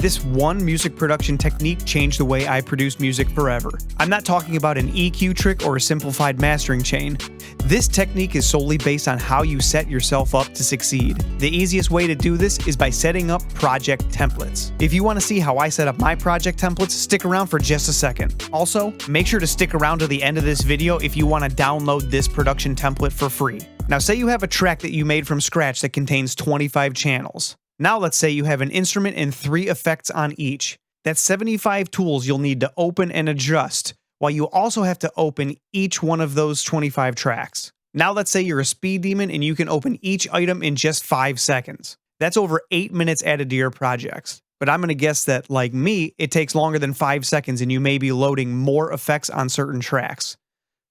This one music production technique changed the way I produce music forever. I'm not talking about an EQ trick or a simplified mastering chain. This technique is solely based on how you set yourself up to succeed. The easiest way to do this is by setting up project templates. If you want to see how I set up my project templates, stick around for just a second. Also, make sure to stick around to the end of this video if you want to download this production template for free. Now, say you have a track that you made from scratch that contains 25 channels. Now let's say you have an instrument and 3 effects on each. That's 75 tools you'll need to open and adjust, while you also have to open each one of those 25 tracks. Now let's say you're a speed demon and you can open each item in just 5 seconds. That's over 8 minutes added to your projects. But I'm going to guess that, like me, it takes longer than 5 seconds and you may be loading more effects on certain tracks.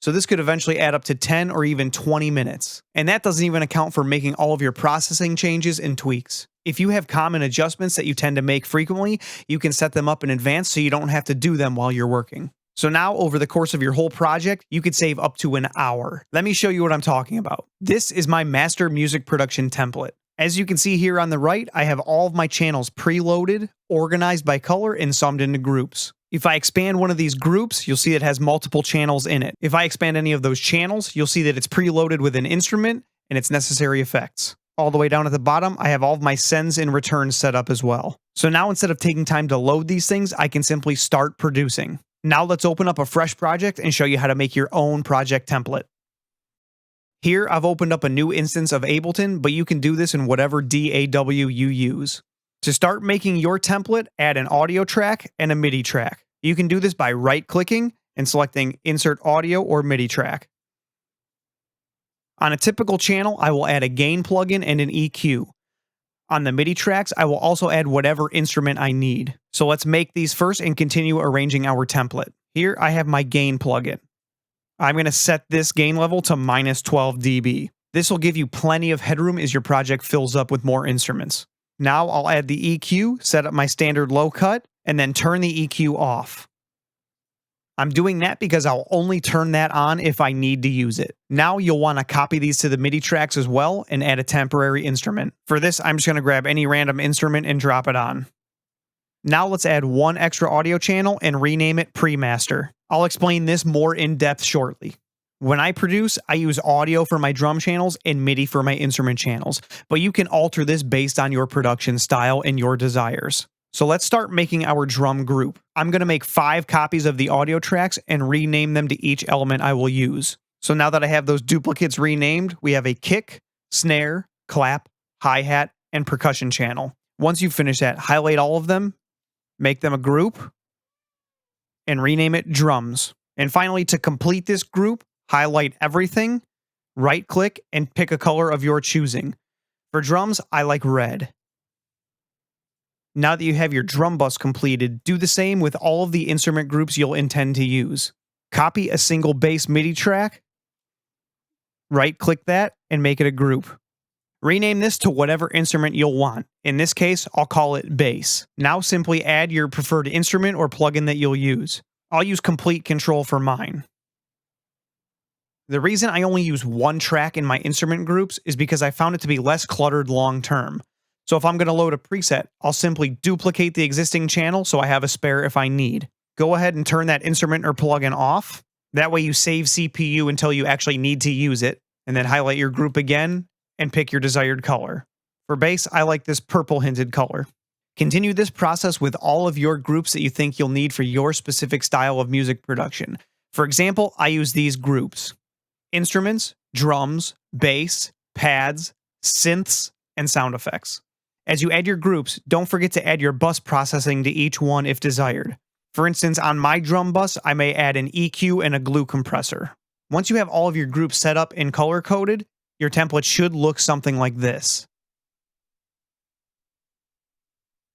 So this could eventually add up to 10 or even 20 minutes. And that doesn't even account for making all of your processing changes and tweaks. If you have common adjustments that you tend to make frequently, you can set them up in advance so you don't have to do them while you're working. So now, over the course of your whole project, you could save up to an hour. Let me show you what I'm talking about. This is my master music production template. As you can see here on the right, I have all of my channels preloaded, organized by color, and summed into groups. If I expand one of these groups, you'll see it has multiple channels in it. If I expand any of those channels, you'll see that it's preloaded with an instrument and its necessary effects. All the way down at the bottom, I have all of my sends and returns set up as well. So now instead of taking time to load these things, I can simply start producing. Now let's open up a fresh project and show you how to make your own project template. Here I've opened up a new instance of Ableton, but you can do this in whatever DAW you use. To start making your template, add an audio track and a MIDI track. You can do this by right-clicking and selecting Insert Audio or MIDI track. On a typical channel, I will add a gain plugin and an EQ. On the MIDI tracks, I will also add whatever instrument I need. So let's make these first and continue arranging our template. Here I have my gain plugin. I'm going to set this gain level to -12 dB. This will give you plenty of headroom as your project fills up with more instruments. Now I'll add the EQ, set up my standard low cut, and then turn the EQ off. I'm doing that because I'll only turn that on if I need to use it. Now you'll want to copy these to the MIDI tracks as well and add a temporary instrument. For this, I'm just going to grab any random instrument and drop it on. Now let's add one extra audio channel and rename it Premaster. I'll explain this more in depth shortly. When I produce, I use audio for my drum channels and MIDI for my instrument channels, but you can alter this based on your production style and your desires. So let's start making our drum group. I'm going to make 5 copies of the audio tracks and rename them to each element I will use. So now that I have those duplicates renamed, we have a kick, snare, clap, hi-hat, and percussion channel. Once you finish that, highlight all of them, make them a group, and rename it drums. And finally, to complete this group, highlight everything, right-click, and pick a color of your choosing. For drums, I like red. Now that you have your drum bus completed, do the same with all of the instrument groups you'll intend to use. Copy a single bass MIDI track, right-click that, and make it a group. Rename this to whatever instrument you'll want. In this case, I'll call it bass. Now simply add your preferred instrument or plugin that you'll use. I'll use Complete Control for mine. The reason I only use one track in my instrument groups is because I found it to be less cluttered long-term. So if I'm going to load a preset, I'll simply duplicate the existing channel so I have a spare if I need. Go ahead and turn that instrument or plugin off. That way you save CPU until you actually need to use it, and then highlight your group again and pick your desired color. For bass, I like this purple hinted color. Continue this process with all of your groups that you think you'll need for your specific style of music production. For example, I use these groups: instruments, drums, bass, pads, synths, and sound effects. As you add your groups, don't forget to add your bus processing to each one if desired. For instance, on my drum bus, I may add an EQ and a glue compressor. Once you have all of your groups set up and color-coded, your template should look something like this.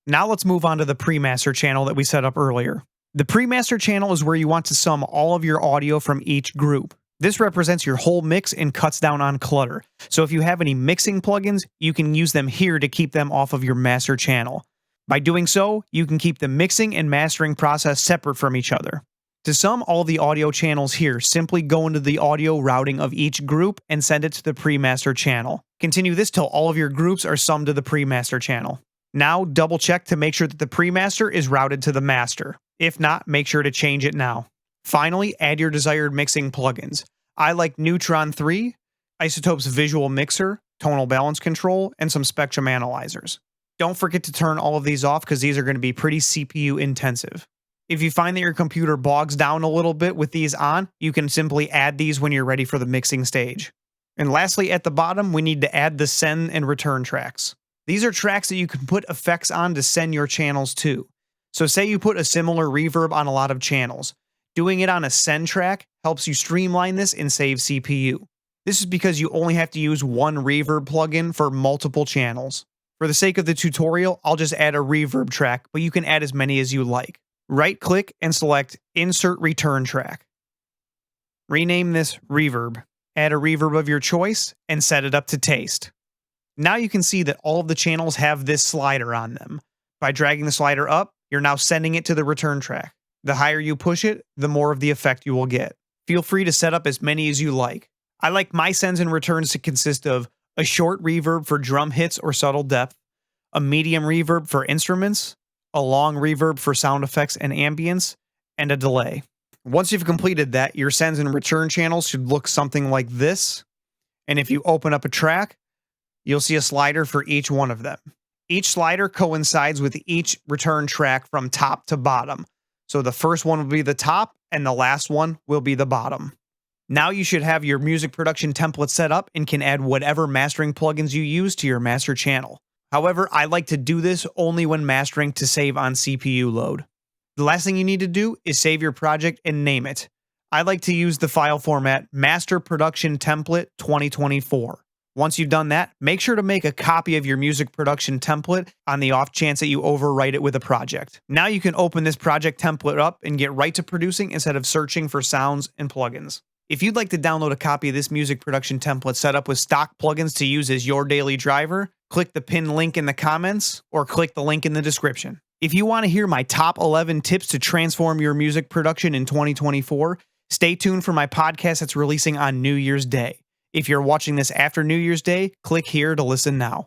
Now let's move on to the Premaster channel that we set up earlier. The Premaster channel is where you want to sum all of your audio from each group. This represents your whole mix and cuts down on clutter. So if you have any mixing plugins, you can use them here to keep them off of your master channel. By doing so, you can keep the mixing and mastering process separate from each other. To sum all the audio channels here, simply go into the audio routing of each group and send it to the Premaster channel. Continue this till all of your groups are summed to the Premaster channel. Now double check to make sure that the Premaster is routed to the master. If not, make sure to change it now. Finally, add your desired mixing plugins. I like Neutron 3, Isotope's Visual Mixer, Tonal Balance Control, and some Spectrum Analyzers. Don't forget to turn all of these off because these are going to be pretty CPU intensive. If you find that your computer bogs down a little bit with these on, you can simply add these when you're ready for the mixing stage. And lastly, at the bottom, we need to add the send and return tracks. These are tracks that you can put effects on to send your channels to. So say you put a similar reverb on a lot of channels. Doing it on a send track helps you streamline this and save CPU. This is because you only have to use one reverb plugin for multiple channels. For the sake of the tutorial, I'll just add a reverb track, but you can add as many as you like. Right-click and select Insert Return Track. Rename this Reverb. Add a reverb of your choice and set it up to taste. Now you can see that all of the channels have this slider on them. By dragging the slider up, you're now sending it to the return track. The higher you push it, the more of the effect you will get. Feel free to set up as many as you like. I like my sends and returns to consist of a short reverb for drum hits or subtle depth, a medium reverb for instruments, a long reverb for sound effects and ambience, and a delay. Once you've completed that, your sends and return channels should look something like this. And if you open up a track, you'll see a slider for each one of them. Each slider coincides with each return track from top to bottom. So the first one will be the top and the last one will be the bottom. Now you should have your music production template set up and can add whatever mastering plugins you use to your master channel. However, I like to do this only when mastering to save on CPU load. The last thing you need to do is save your project and name it. I like to use the file format Master Production Template 2024. Once you've done that, make sure to make a copy of your music production template on the off chance that you overwrite it with a project. Now you can open this project template up and get right to producing instead of searching for sounds and plugins. If you'd like to download a copy of this music production template set up with stock plugins to use as your daily driver, click the pinned link in the comments or click the link in the description. If you want to hear my top 11 tips to transform your music production in 2024, stay tuned for my podcast that's releasing on New Year's Day. If you're watching this after New Year's Day, click here to listen now.